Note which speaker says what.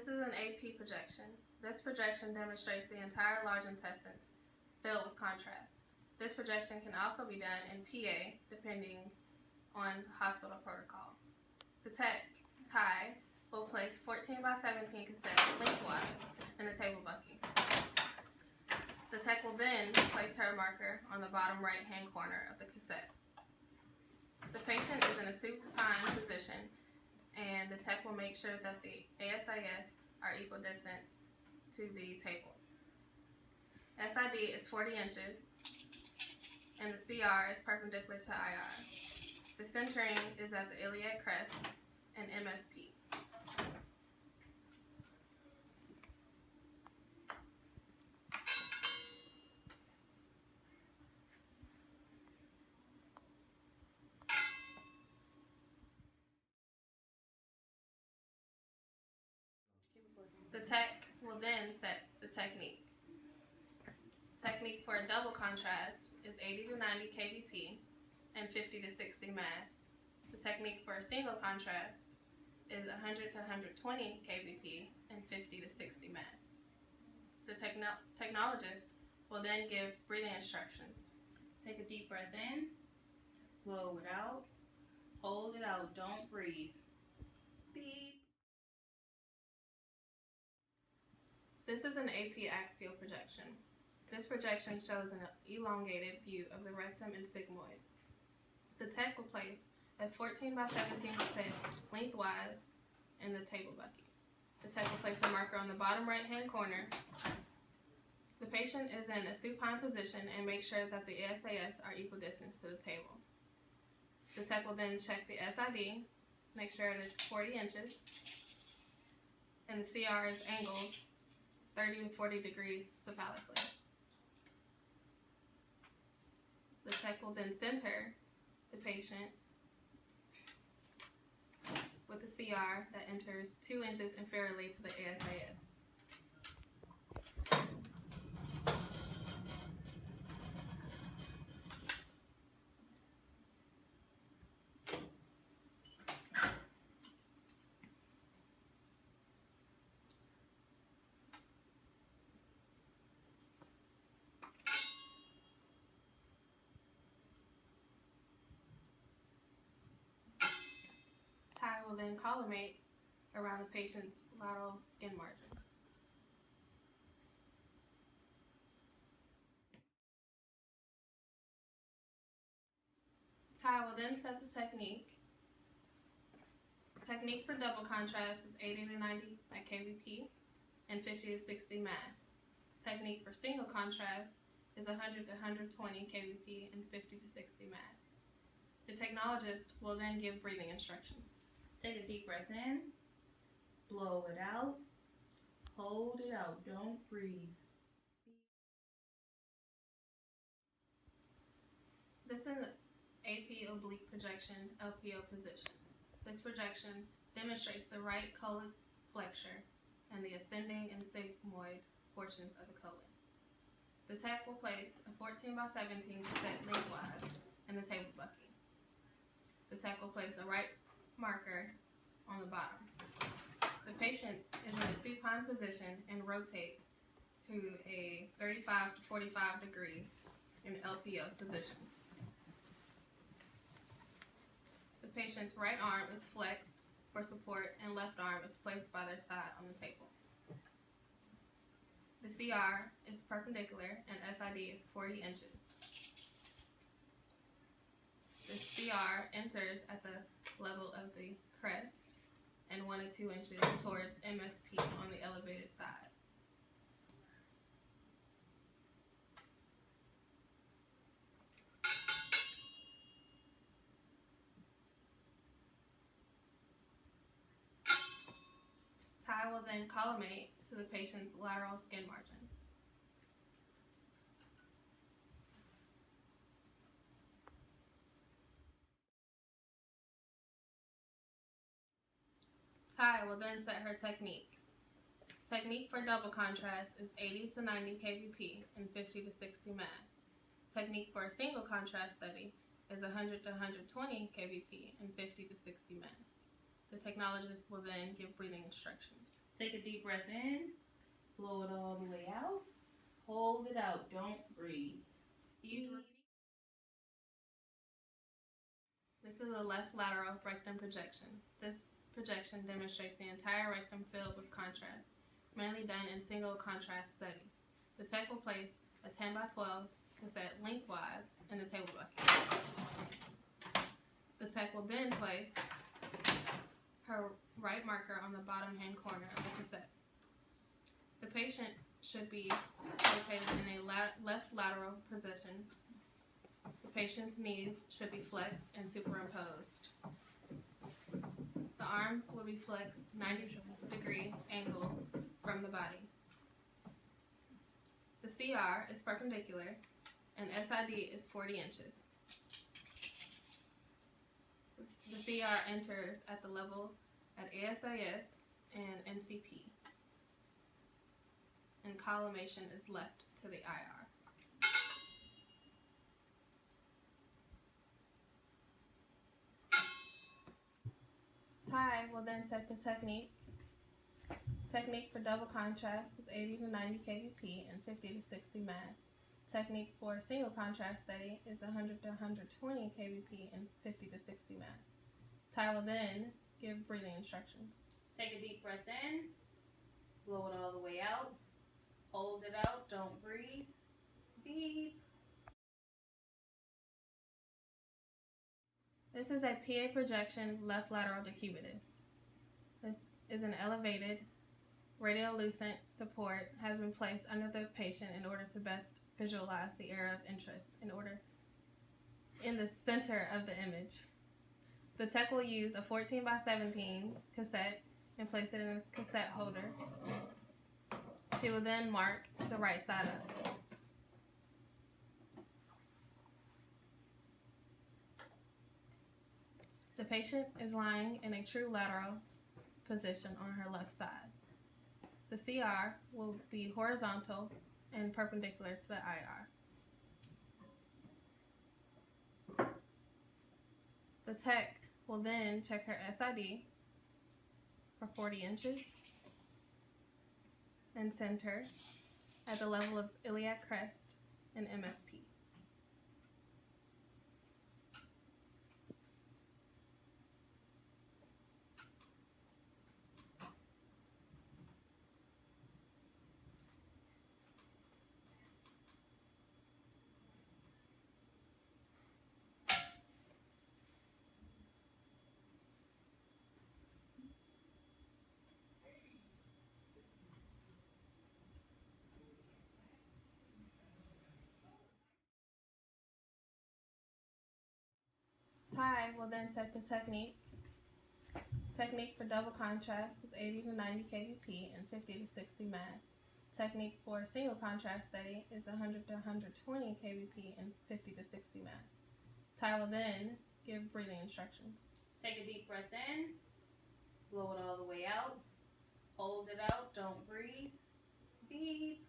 Speaker 1: This is an AP projection. This projection demonstrates the entire large intestines filled with contrast. This projection can also be done in PA depending on hospital protocols. The tech, Ty, will place 14 by 17 cassettes lengthwise in the table bucket. The tech will then place her marker on the bottom right-hand corner of the cassette. The patient is in a supine position, and the tech will make sure that the ASIS are equal distance to the table. SID is 40 inches, and the CR is perpendicular to IR. The centering is at the iliac crest and MSP. The tech will then set the technique. Technique for a double contrast is 80 to 90 kVp and 50 to 60 mass. The technique for a single contrast is 100 to 120 kVp and 50 to 60 mass. The technologist will then give breathing instructions.
Speaker 2: Take a deep breath in, blow it out, hold it out, don't breathe. Beep.
Speaker 1: This is an AP axial projection. This projection shows an elongated view of the rectum and sigmoid. The tech will place a 14 by 17 cassette lengthwise in the table bucket. The tech will place a marker on the bottom right-hand corner. The patient is in a supine position and make sure that the ASIS are equal distance to the table. The tech will then check the SID, make sure it is 40 inches, and the CR is angled 30 to 40 degrees cephalically. The tech will then center the patient with a CR that enters 2 inches inferiorly to the ASIS. Ty will then collimate around the patient's lateral skin margin. Ty will then set the technique. Technique for double contrast is 80 to 90 kVp and 50 to 60 mass. Technique for single contrast is 100 to 120 kVp and 50 to 60 mass. The technologist will then give breathing instructions.
Speaker 2: Take a deep breath in, blow it out, hold it out, don't breathe.
Speaker 1: This is an AP oblique projection, LPO position. This projection demonstrates the right colon flexure and the ascending and sigmoid portions of the colon. The tech will place a 14 by 17 cassette lengthwise in the table bucket. The tech will place a right marker on the bottom. The patient is in a supine position and rotates to a 35 to 45 degree in LPO position. The patient's right arm is flexed for support and left arm is placed by their side on the table. The CR is perpendicular and SID is 40 inches. The CR enters at the level of the crest and 1 to 2 inches towards MSP on the elevated side. Ty will then collimate to the patient's lateral skin margin. Ty will then set her technique. Technique for double contrast is 80 to 90 kVp and 50 to 60 mass. Technique for a single contrast study is 100 to 120 kVp and 50 to 60 mass. The technologist will then give breathing instructions.
Speaker 2: Take a deep breath in. Blow it all the way out. Hold it out. Don't breathe.
Speaker 1: This is a left lateral rectum projection. This projection demonstrates the entire rectum filled with contrast, mainly done in single contrast studies. The tech will place a 10 by 12 cassette lengthwise in the table bucket. The tech will then place her right marker on the bottom hand corner of the cassette. The patient should be rotated in a left lateral position. The patient's knees should be flexed and superimposed. The arms will be flexed 90-degree angle from the body. The CR is perpendicular and SID is 40 inches. The CR enters at the level at ASIS and MCP, and collimation is left to the IR. Ty will then set the technique. Technique for double contrast is 80 to 90 kVp and 50 to 60 mass. Technique for a single contrast study is 100 to 120 kVp and 50 to 60 mass. Ty will then give breathing instructions.
Speaker 2: Take a deep breath in. Blow it all the way out. Hold it out. Don't breathe. Beep.
Speaker 1: This is a PA projection left lateral decubitus. This is an elevated radiolucent support has been placed under the patient in order to best visualize the area of interest in the center of the image. The tech will use a 14 by 17 cassette and place it in a cassette holder. She will then mark the right side up. The patient is lying in a true lateral position on her left side. The CR will be horizontal and perpendicular to the IR. The tech will then check her SID for 40 inches and center at the level of iliac crest and MSP. Ty will then set the technique. Technique for double contrast is 80 to 90 kVp and 50 to 60 mass. Technique for a single contrast study is 100 to 120 kVp and 50 to 60 mass. Ty will then give breathing instructions.
Speaker 2: Take a deep breath in. Blow it all the way out. Hold it out. Don't breathe. Beep.